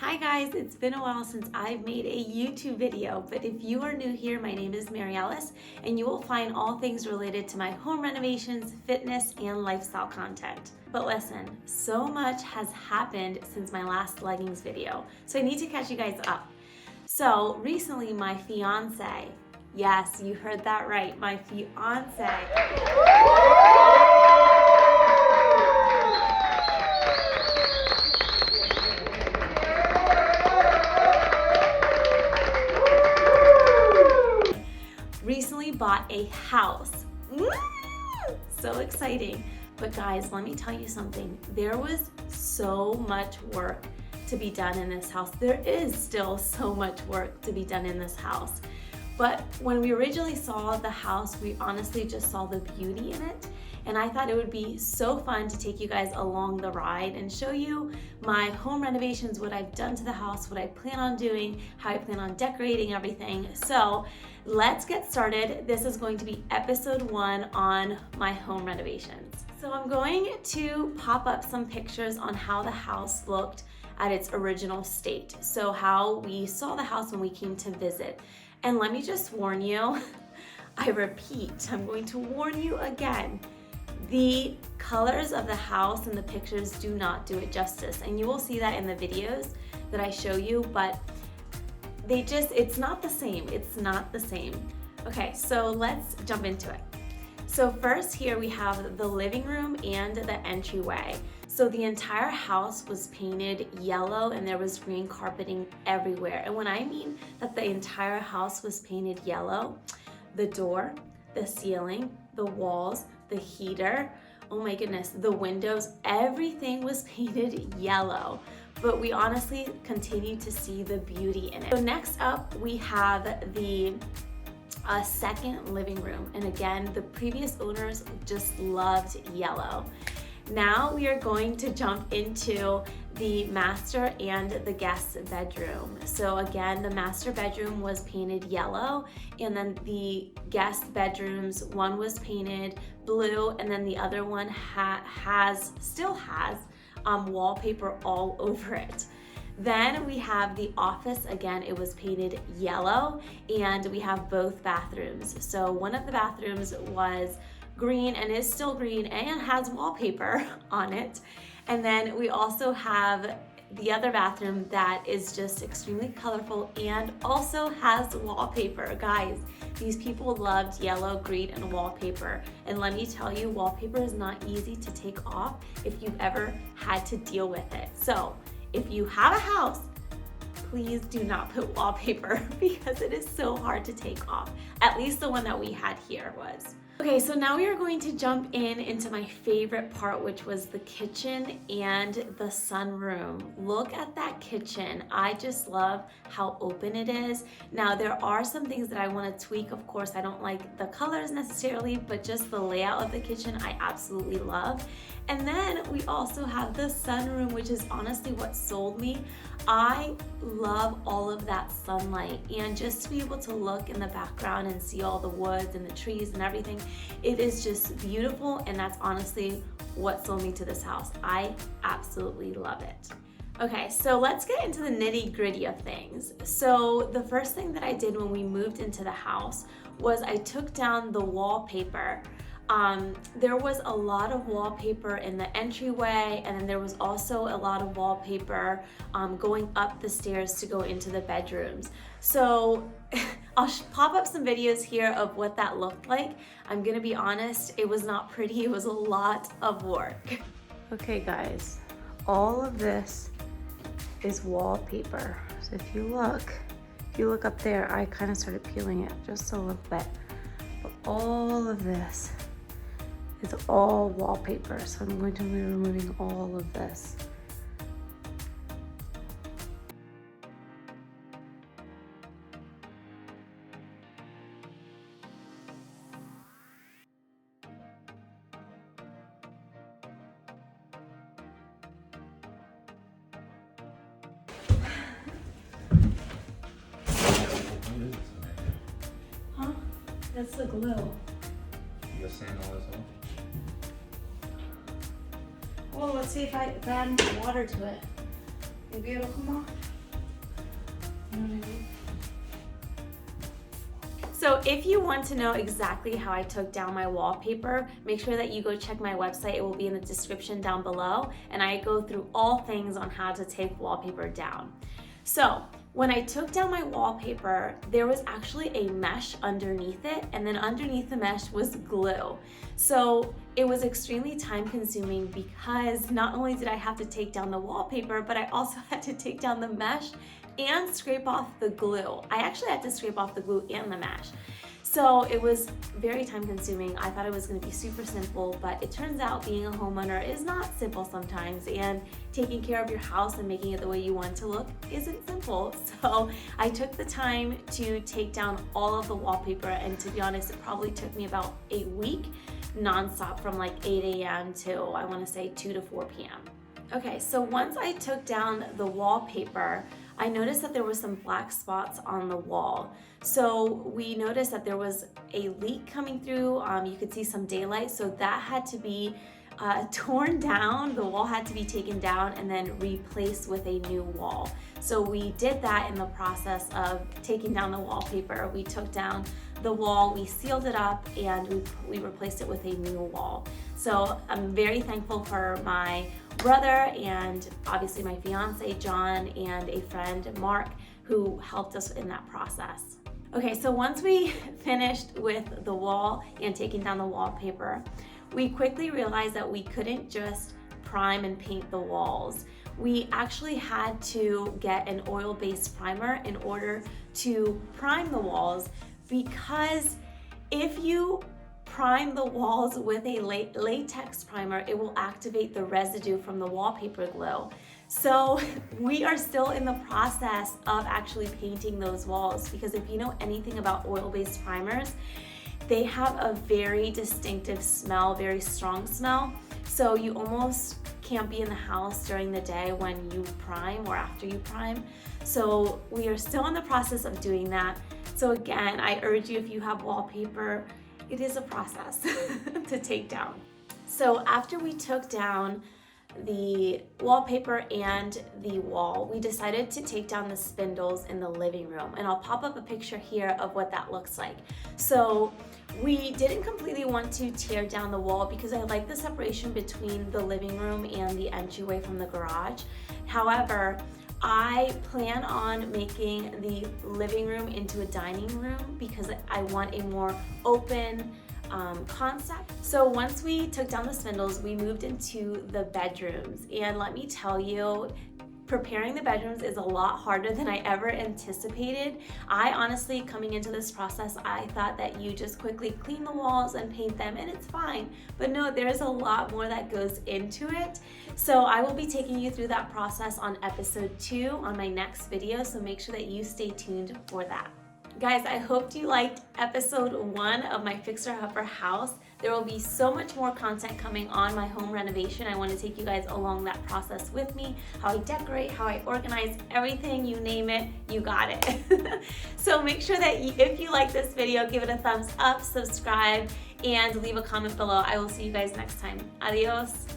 Hi guys, it's been a while since I've made a YouTube video, but if you are new here, my name is Mary Alice, and you will find all things related to my home renovations, fitness, and lifestyle content. But listen, so much has happened since my last leggings video, so I need to catch you guys up. So recently my fiance, yes, you heard that right, my fiance, recently bought a house. So exciting. But guys, let me tell you something. There was so much work to be done in this house. There is still so much work to be done in this house. But when we originally saw the house, we honestly just saw the beauty in it. And I thought it would be so fun to take you guys along the ride and show you my home renovations, what I've done to the house, what I plan on doing, how I plan on decorating everything. So let's get started. This is going to be episode 1 on my home renovations. So I'm going to pop up some pictures on how the house looked at its original state. So how we saw the house when we came to visit. And let me just warn you, I repeat, I'm going to warn you again. The colors of the house and the pictures do not do it justice, and you will see that in the videos that I show you, but it's not the same. It's not the same. Okay, so let's jump into it. So first here we have the living room and the entryway. So the entire house was painted yellow and there was green carpeting everywhere. And when I mean that the entire house was painted yellow, the door, the ceiling, the walls, the heater, oh my goodness, the windows, everything was painted yellow. But we honestly continue to see the beauty in it. So next up, we have the second living room. And again, the previous owners just loved yellow. Now we are going to jump into the master and the guest bedroom. So again, the master bedroom was painted yellow, and then the guest bedrooms, one was painted blue, and then the other one still has wallpaper all over it. Then we have the office. Again, it was painted yellow, and we have both bathrooms. So one of the bathrooms was green and is still green and has wallpaper on it. And then we also have the other bathroom that is just extremely colorful and also has wallpaper. Guys, these people loved yellow, green, and wallpaper. And let me tell you, wallpaper is not easy to take off if you've ever had to deal with it. So if you have a house, please do not put wallpaper because it is so hard to take off. At least the one that we had here was. Okay, so now we are going to jump into my favorite part, which was the kitchen and the sunroom. Look at that kitchen. I just love how open it is. Now, there are some things that I want to tweak. Of course, I don't like the colors necessarily, but just the layout of the kitchen, I absolutely love. And then we also have the sunroom, which is honestly what sold me. I love all of that sunlight, and just to be able to look in the background and see all the woods and the trees and everything, it is just beautiful, and that's honestly what sold me to this house. I absolutely love it. Okay, so let's get into the nitty-gritty of things. So the first thing that I did when we moved into the house was I took down the wallpaper. There was a lot of wallpaper in the entryway, and then there was also a lot of wallpaper going up the stairs to go into the bedrooms. So I'll pop up some videos here of what that looked like. I'm gonna be honest, it was not pretty. It was a lot of work. Okay guys, all of this is wallpaper. So if you look up there, I kind of started peeling it just a little bit. But all of this is all wallpaper. So I'm going to be removing all of this. Huh? That's the glue. You sand all this off? Well, let's see if I add more water to it. Maybe it'll come off. You know what I mean? So if you want to know exactly how I took down my wallpaper, make sure that you go check my website. It will be in the description down below, and I go through all things on how to take wallpaper down. So when I took down my wallpaper, there was actually a mesh underneath it, and then underneath the mesh was glue. So it was extremely time consuming because not only did I have to take down the wallpaper, but I also had to take down the mesh and scrape off the glue. I actually had to scrape off the glue and the mesh. So it was very time consuming. I thought it was gonna be super simple, but it turns out being a homeowner is not simple sometimes, and taking care of your house and making it the way you want it to look isn't simple. So I took the time to take down all of the wallpaper, and to be honest, it probably took me about a week nonstop from like 8 a.m. to I wanna say 2 to 4 p.m. Okay, so once I took down the wallpaper, I noticed that there was some black spots on the wall. So we noticed that there was a leak coming through. You could see some daylight, so that had to be torn down. The wall had to be taken down and then replaced with a new wall. So we did that in the process of taking down the wallpaper. We took down the wall, we sealed it up, and we replaced it with a new wall. So I'm very thankful for my brother and obviously my fiance John and a friend Mark who helped us in that process. Okay, so once we finished with the wall and taking down the wallpaper, we quickly realized that we couldn't just prime and paint the walls. We actually had to get an oil-based primer in order to prime the walls, because if you prime the walls with a latex primer, it will activate the residue from the wallpaper glue. So we are still in the process of actually painting those walls, because if you know anything about oil-based primers, they have a very distinctive smell, very strong smell. So you almost can't be in the house during the day when you prime or after you prime. So we are still in the process of doing that. So again, I urge you, if you have wallpaper, it is a process to take down. So after we took down the wallpaper and the wall, we decided to take down the spindles in the living room, and I'll pop up a picture here of what that looks like. So we didn't completely want to tear down the wall because I like the separation between the living room and the entryway from the garage. However, I plan on making the living room into a dining room because I want a more open concept. So once we took down the spindles, we moved into the bedrooms, and let me tell you, preparing the bedrooms is a lot harder than I ever anticipated. I honestly, coming into this process, I thought that you just quickly clean the walls and paint them and it's fine. But no, there's a lot more that goes into it. So I will be taking you through that process on episode 2 on my next video, so make sure that you stay tuned for that. Guys, I hope you liked episode 1 of my Fixer Upper house. There will be so much more content coming on my home renovation. I want to take you guys along that process with me, how I decorate, how I organize, everything, you name it, you got it. So make sure that if you like this video, give it a thumbs up, subscribe, and leave a comment below. I will see you guys next time. Adios.